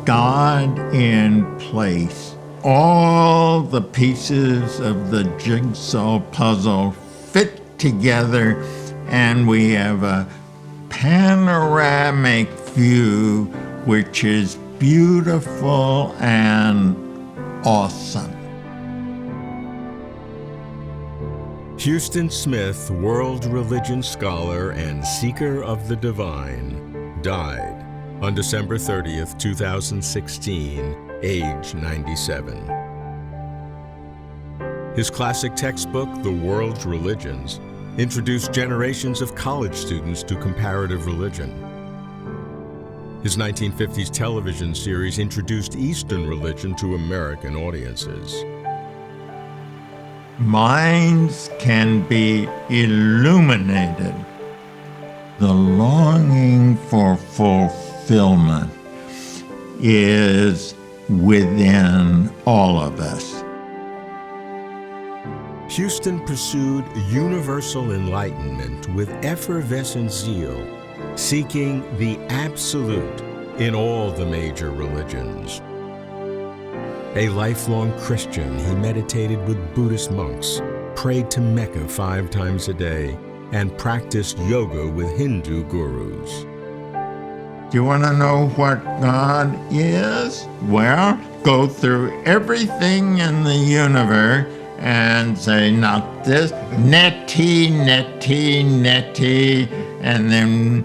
God in place. All the pieces of the jigsaw puzzle fit together, and we have a panoramic view which is beautiful and awesome. Huston Smith, world religion scholar and seeker of the divine, died on December 30th, 2016, age 97. His classic textbook, The World's Religions, introduced generations of college students to comparative religion. His 1950s television series introduced Eastern religion to American audiences. Minds can be illuminated. The longing for fulfillment is within all of us. Huston pursued universal enlightenment with effervescent zeal, seeking the absolute in all the major religions. A lifelong Christian, he meditated with Buddhist monks, prayed to Mecca 5 times a day, and practiced yoga with Hindu gurus. Do you want to know what God is? Well, go through everything in the universe and say, not this, neti, neti, neti, and then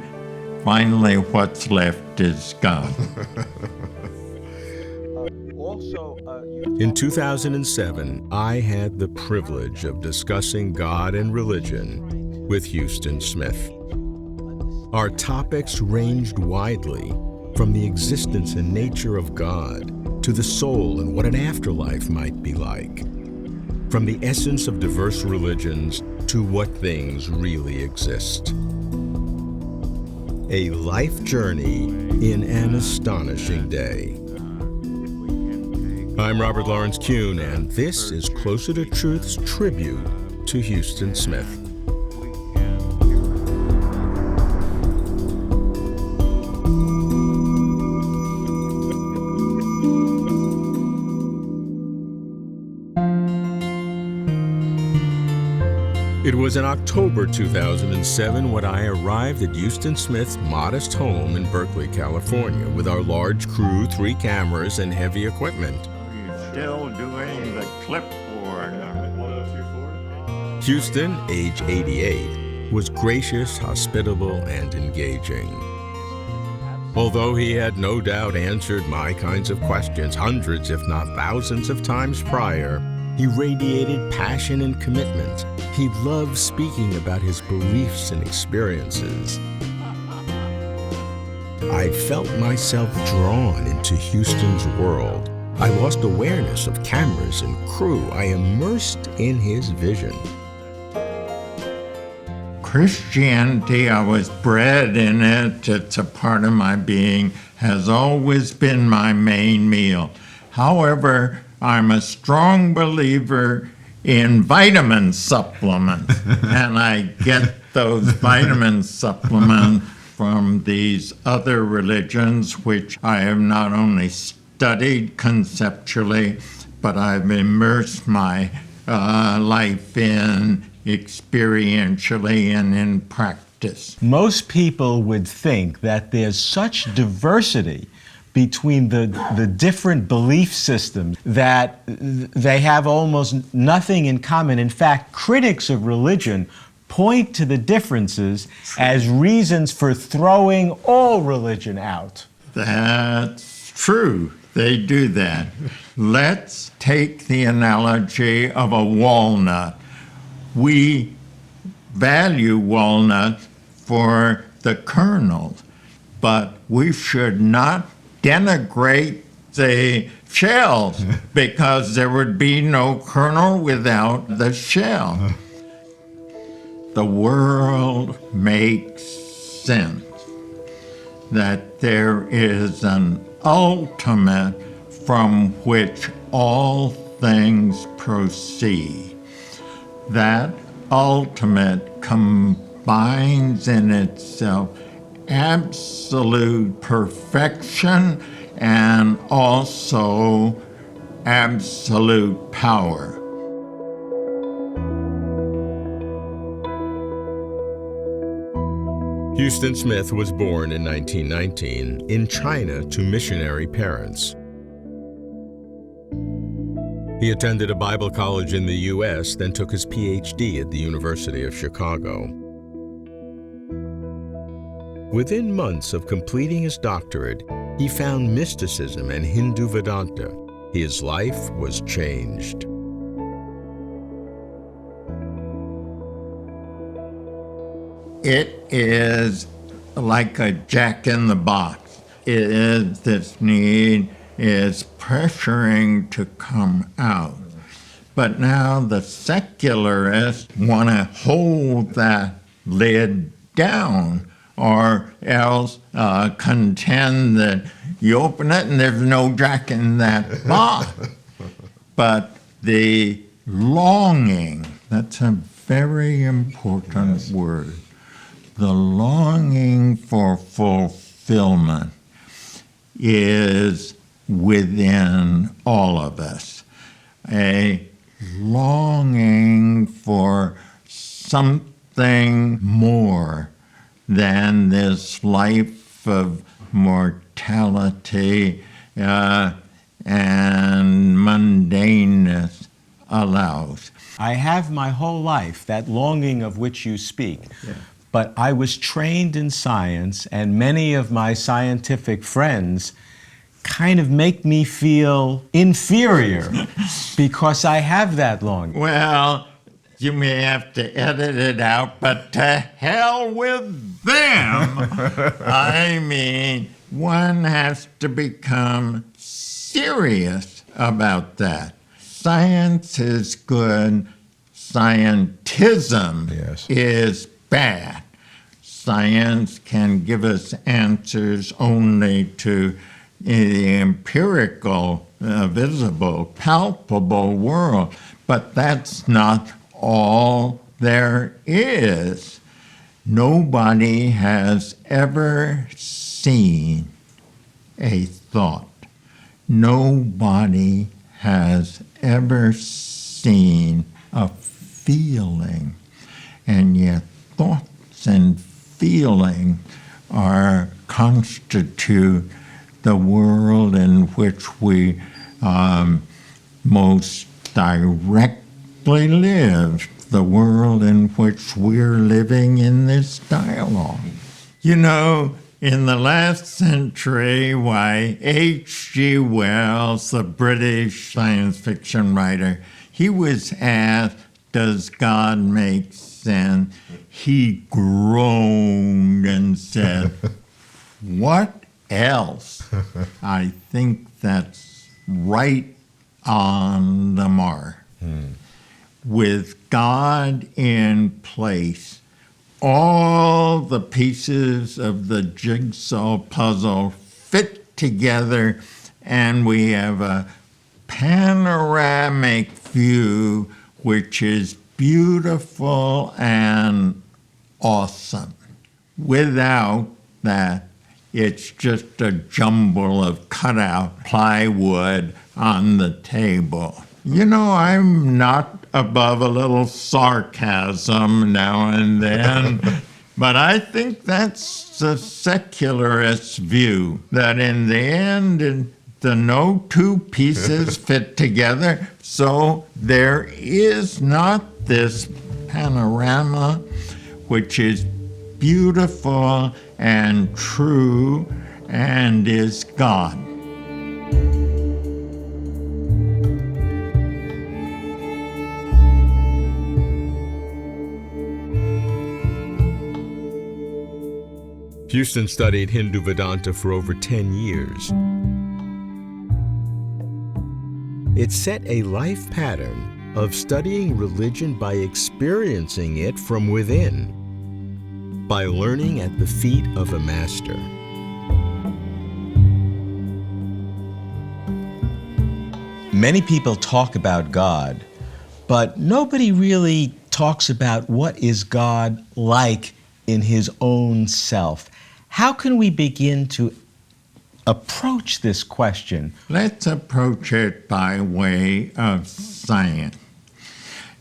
finally what's left is God. In 2007, I had the privilege of discussing God and religion with Huston Smith. Our topics ranged widely, from the existence and nature of God to the soul and what an afterlife might be like, from the essence of diverse religions to what things really exist. A life journey in an astonishing day. I'm Robert Lawrence Kuhn, and this is Closer to Truth's tribute to Huston Smith. It was in October 2007 when I arrived at Huston Smith's modest home in Berkeley, California, with our large crew, 3 cameras, and heavy equipment. Still doing the clipboard. Huston, age 88, was gracious, hospitable, and engaging. Although he had no doubt answered my kinds of questions hundreds, if not thousands of times prior, he radiated passion and commitment. He loved speaking about his beliefs and experiences. I felt myself drawn into Huston's world. I lost awareness of cameras and crew. I immersed in his vision. Christianity, I was bred in it. It's a part of my being, has always been my main meal. However, I'm a strong believer in vitamin supplements, and I get those vitamin supplements from these other religions, which I have not only studied conceptually, but I've immersed my life in experientially and in practice. Most people would think that there's such diversity between the different belief systems that they have almost nothing in common. In fact, critics of religion point to the differences as reasons for throwing all religion out. That's true. They do that. Let's take the analogy of a walnut. We value walnuts for the kernels, but we should not denigrate the shells because there would be no kernel without the shell. The world makes sense that there is an ultimate from which all things proceed. That ultimate combines in itself absolute perfection and also absolute power. Huston Smith was born in 1919 in China to missionary parents. He attended a Bible college in the U.S., then took his Ph.D. at the University of Chicago. Within months of completing his doctorate, he found mysticism and Hindu Vedanta. His life was changed. It is like a jack in the box. It is this need is pressuring to come out. But now the secularists want to hold that lid down, or else contend that you open it and there's no jack in that box. But the longing, that's a very important word. The longing for fulfillment is within all of us. A longing for something more than this life of mortality and mundaneness allows. I have my whole life that longing of which you speak. Yeah. But I was trained in science, and many of my scientific friends kind of make me feel inferior because I have that longing. Well, you may have to edit it out, but to hell with them. I mean, one has to become serious about that. Science is good. Scientism is bad. Science can give us answers only to the empirical, visible, palpable world, but that's not all there is. Nobody has ever seen a thought. Nobody has ever seen a feeling, and yet thoughts and feeling constitute the world in which we most directly live, the world in which we're living in this dialogue. You know, in the last century, why H.G. Wells, the British science fiction writer, he was asked, does God make sense? He groaned and said, what else? I think that's right on the mark. With God in place, all the pieces of the jigsaw puzzle fit together, and we have a panoramic view which is beautiful and awesome. Without that, it's just a jumble of cutout plywood on the table. You know, I'm not above a little sarcasm now and then, but I think that's the secularist view, that in the end, the no two pieces fit together, so there is not this panorama which is beautiful and true and is God. Huston studied Hindu Vedanta for over 10 years. It set a life pattern of studying religion by experiencing it from within, by learning at the feet of a master. Many people talk about God, but nobody really talks about what is God like in his own self. How can we begin to approach this question? Let's approach it by way of science.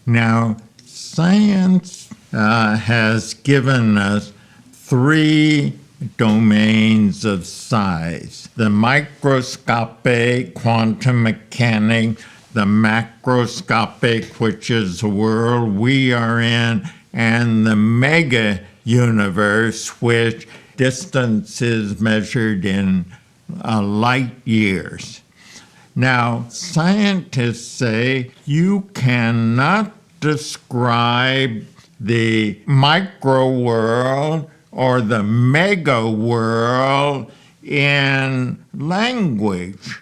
Now, science has given us three domains of size: the microscopic, quantum mechanics; the macroscopic, which is the world we are in; and the mega universe, which distance is measured in light years. Now, scientists say you cannot describe the micro world or the mega world in language.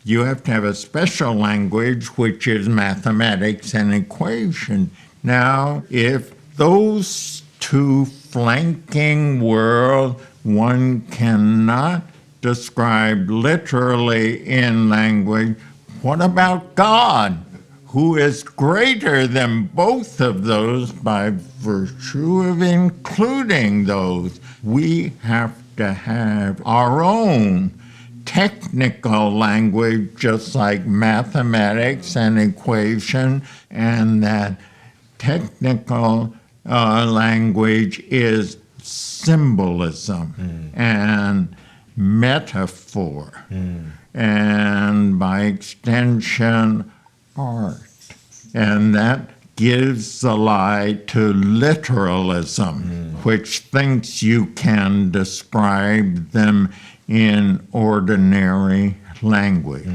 You have to have a special language, which is mathematics and equation. Now, if those two flanking worlds one cannot describe literally in language, what about God, who is greater than both of those by virtue of including those? We have to have our own technical language, just like mathematics and equation, and that technical language is symbolism and metaphor, and by extension, art. And that gives the lie to literalism, which thinks you can describe them in ordinary language.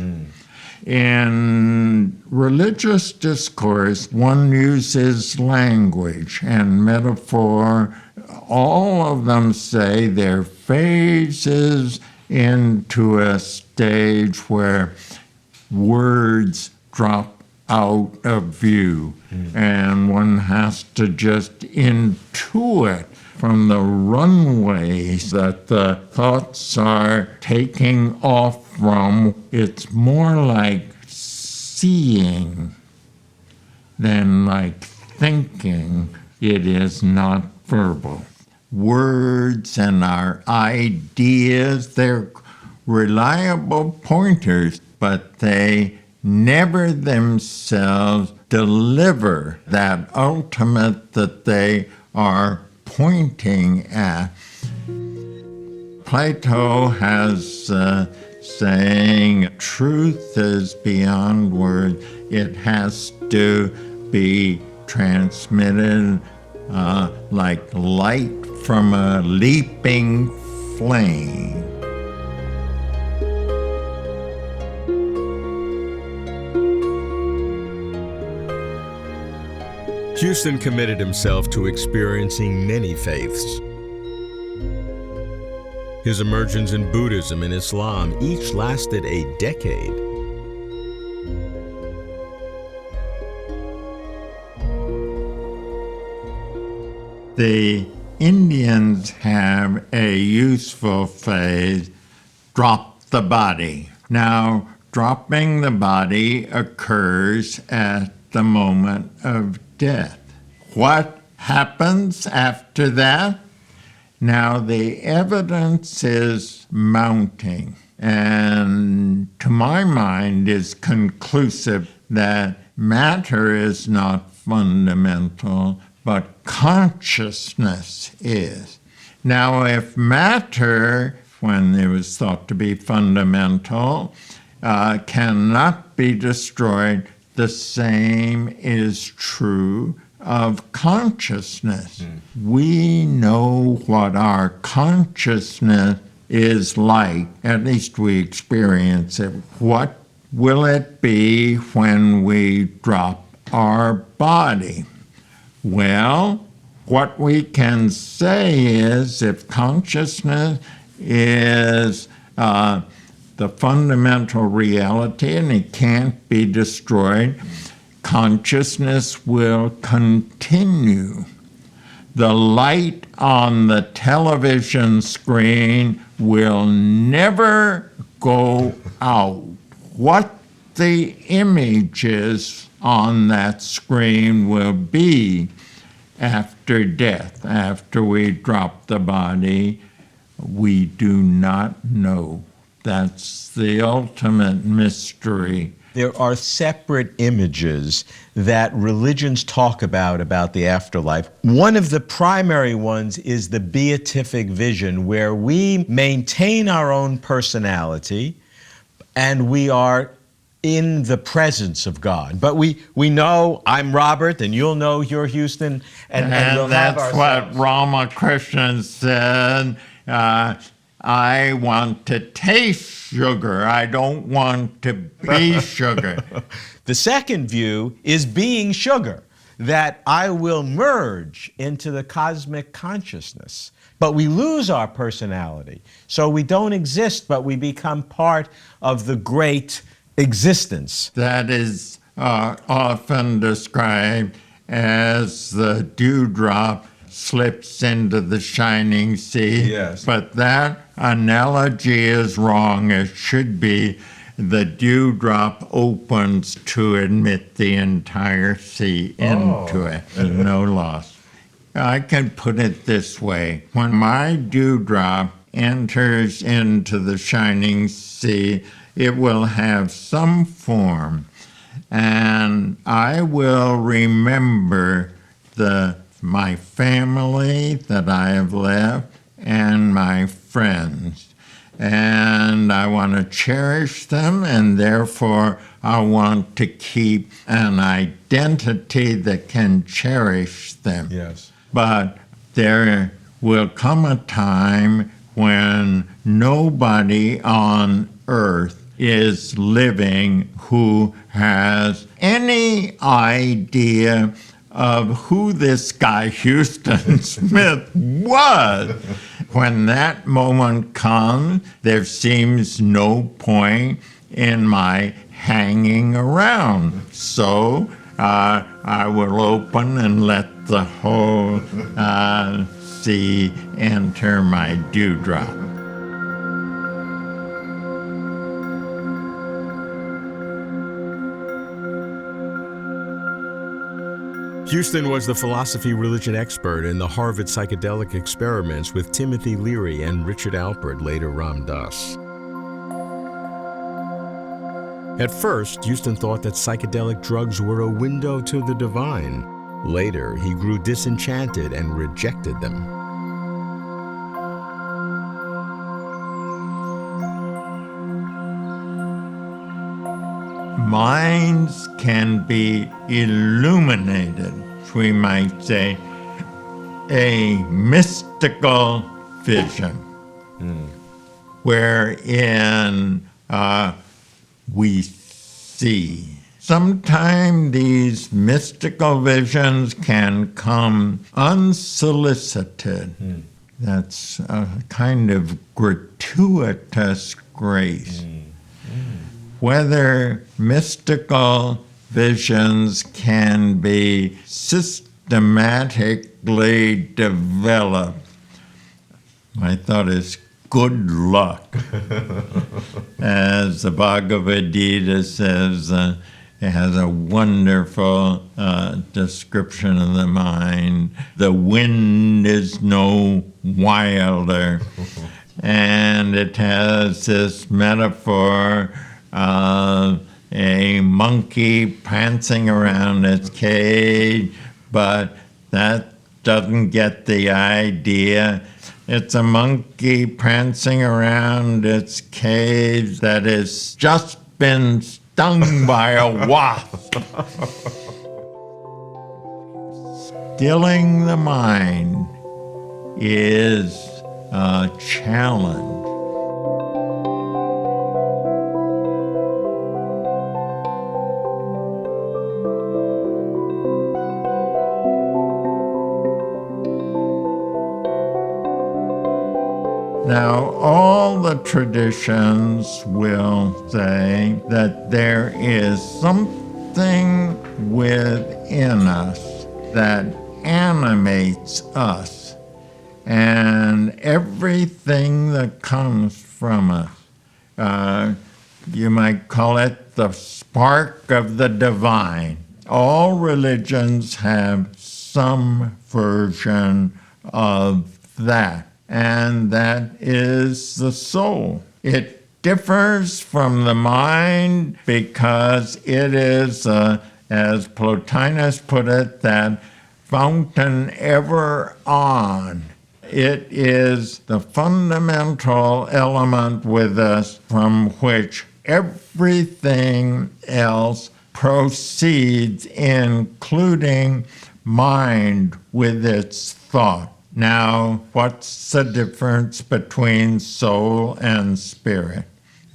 In religious discourse, one uses language and metaphor. All of them say there are phases into a stage where words drop out of view, and one has to just intuit from the runways that the thoughts are taking off from. It's more like seeing than like thinking. It is not verbal. Words and our ideas, they're reliable pointers, but they never themselves deliver that ultimate that they are pointing at. Plato has saying, truth is beyond words. It has to be transmitted like light from a leaping flame. Huston committed himself to experiencing many faiths. His emergence in Buddhism and Islam each lasted a decade. The Indians have a useful phrase, drop the body. Now, dropping the body occurs at the moment of death. What happens after that? Now, the evidence is mounting, and to my mind is conclusive that matter is not fundamental, but consciousness is. Now, if matter, when it was thought to be fundamental, cannot be destroyed, the same is true of consciousness. We know what our consciousness is like, at least we experience it. What will it be when we drop our body? Well, what we can say is if consciousness is the fundamental reality and it can't be destroyed, consciousness will continue. The light on the television screen will never go out. What the images on that screen will be after death, after we drop the body, we do not know. That's the ultimate mystery. There are separate images that religions talk about the afterlife. One of the primary ones is the beatific vision, where we maintain our own personality and we are in the presence of God. But we know I'm Robert and you'll know you're Huston, and we'll have that's ourselves. what Ramakrishna said. I want to taste sugar. I don't want to be sugar. The second view is being sugar, that I will merge into the cosmic consciousness. But we lose our personality. So we don't exist, but we become part of the great existence. That is often described as the dewdrop slips into the shining sea. Yes. But that analogy is wrong. It should be the dewdrop opens to admit the entire sea into it. There's no loss. I can put it this way. When my dewdrop enters into the shining sea, it will have some form, and I will remember my family that I have left and my friends. And I want to cherish them, and therefore I want to keep an identity that can cherish them. Yes. But there will come a time when nobody on earth is living who has any idea of who this guy Huston Smith was. When that moment comes, there seems no point in my hanging around. So I will open and let the whole sea enter my dewdrop. Huston was the philosophy-religion expert in the Harvard Psychedelic Experiments with Timothy Leary and Richard Alpert, later Ram Dass. At first, Huston thought that psychedelic drugs were a window to the divine. Later, he grew disenchanted and rejected them. Minds can be illuminated, we might say, a mystical vision, wherein we see. Sometimes these mystical visions can come unsolicited. That's a kind of gratuitous grace. Whether mystical visions can be systematically developed, I thought is good luck. As the Bhagavad Gita says, it has a wonderful description of the mind. The wind is no wilder. And it has this metaphor of a monkey prancing around its cage, but that doesn't get the idea. It's a monkey prancing around its cage that has just been stung by a wasp. Stilling the mind is a challenge. Now, all the traditions will say that there is something within us that animates us, and everything that comes from us. You might call it the spark of the divine. All religions have some version of that. And that is the soul. It differs from the mind because it is, as Plotinus put it, that fountain ever on. It is the fundamental element with us from which everything else proceeds, including mind with its thought. Now, what's the difference between soul and spirit?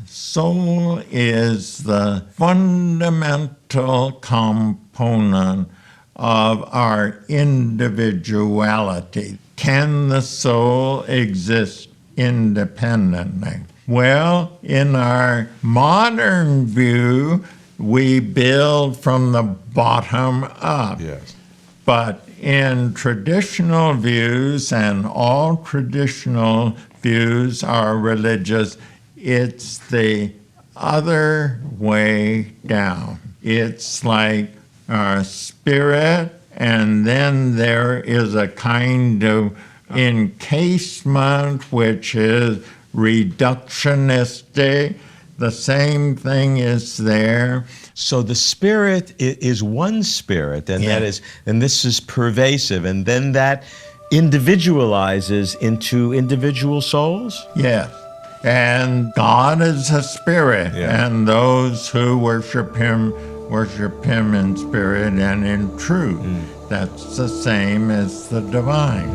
Soul is the fundamental component of our individuality. Can the soul exist independently? Well, in our modern view, we build from the bottom up. Yes. But in traditional views, and all traditional views are religious, it's the other way down. It's like our spirit, and then there is a kind of encasement which is reductionistic. The same thing is there. So the spirit is one spirit, and that is, and this is pervasive, and then that individualizes into individual souls? Yes. And God is a spirit, and those who worship him in spirit and in truth. That's the same as the divine.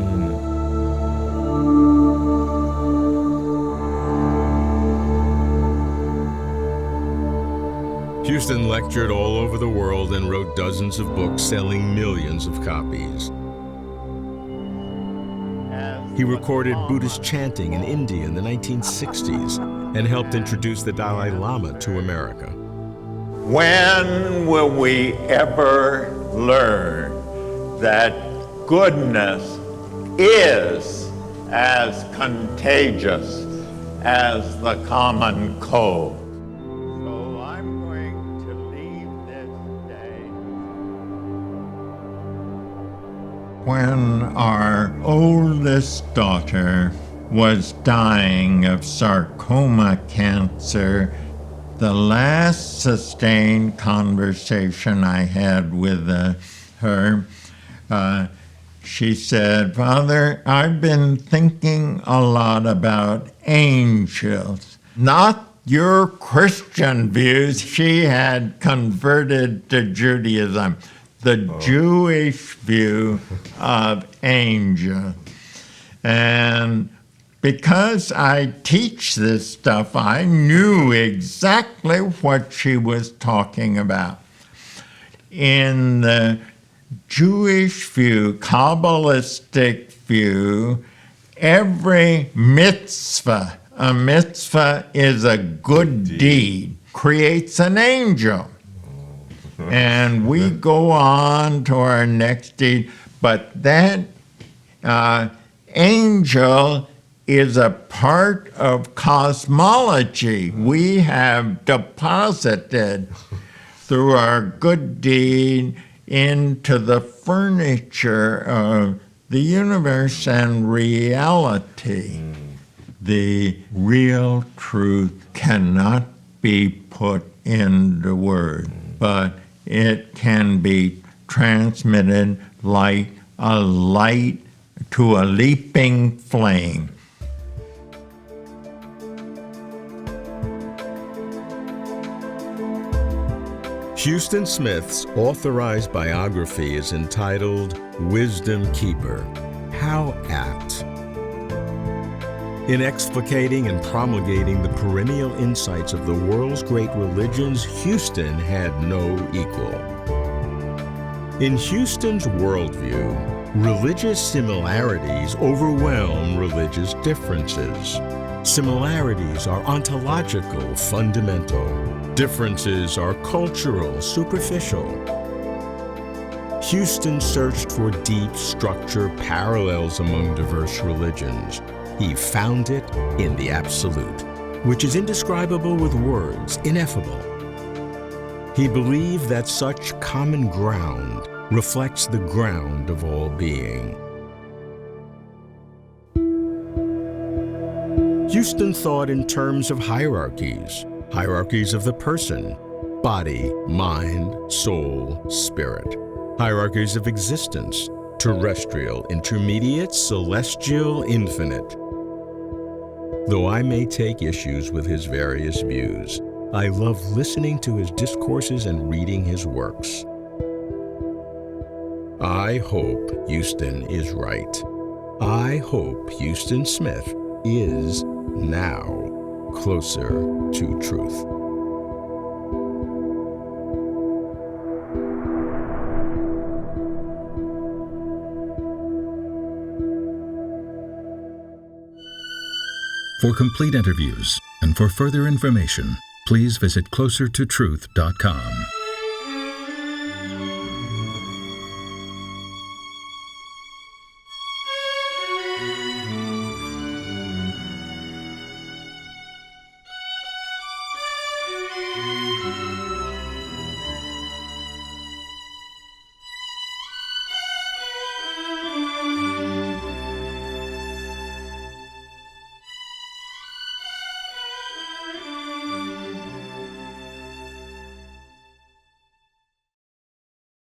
Huston lectured all over the world and wrote dozens of books selling millions of copies. He recorded Buddhist chanting in India in the 1960s and helped introduce the Dalai Lama to America. When will we ever learn that goodness is as contagious as the common cold? So I'm going to leave this day. When our oldest daughter was dying of sarcoma cancer, the last sustained conversation I had with her, she said, "Father, I've been thinking a lot about angels, not your Christian views." She had converted to Judaism, the Jewish view of angels. And because I teach this stuff, I knew exactly what she was talking about. In the Jewish view, Kabbalistic view, every mitzvah, a mitzvah is a good deed, creates an angel. And we go on to our next deed, but that angel is a part of cosmology. We have deposited through our good deed into the furniture of the universe and reality. The real truth cannot be put into words, but it can be transmitted like a light to a leaping flame. Huston Smith's authorized biography is entitled Wisdom Keeper. How apt. In explicating and promulgating the perennial insights of the world's great religions, Huston had no equal. In Huston's worldview, religious similarities overwhelm religious differences. Similarities are ontological, fundamental. Differences are cultural, superficial. Huston searched for deep structure parallels among diverse religions. He found it in the absolute, which is indescribable with words, ineffable. He believed that such common ground reflects the ground of all being. Huston thought in terms of hierarchies, hierarchies of the person, body, mind, soul, spirit, hierarchies of existence, terrestrial, intermediate, celestial, infinite. Though I may take issues with his various views, I love listening to his discourses and reading his works. I hope Huston is right. I hope Huston Smith is now closer to truth. For complete interviews and for further information, please visit closertotruth.com.